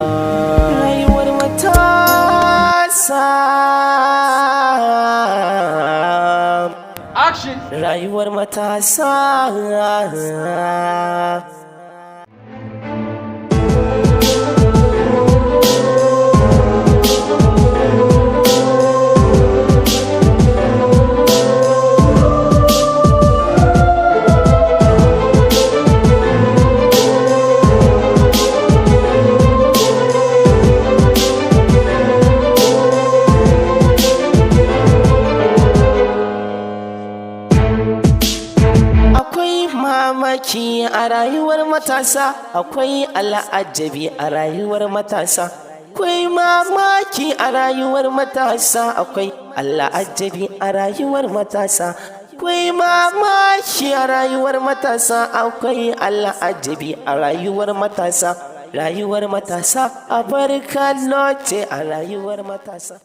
Rayuwar matasa. Action! Rayuwar matasa. Akwai mamaki a rayuwar matasa, akwai al'ajabi a rayuwar matasa. Akwai mamaki a rayuwar matasa, akwai al'ajabi a rayuwar matasa. Akwai mamaki a rayuwar matasa, akwai al'ajabi a rayuwar matasa. Rayuwar matasa a barka lote a rayuwar matasa.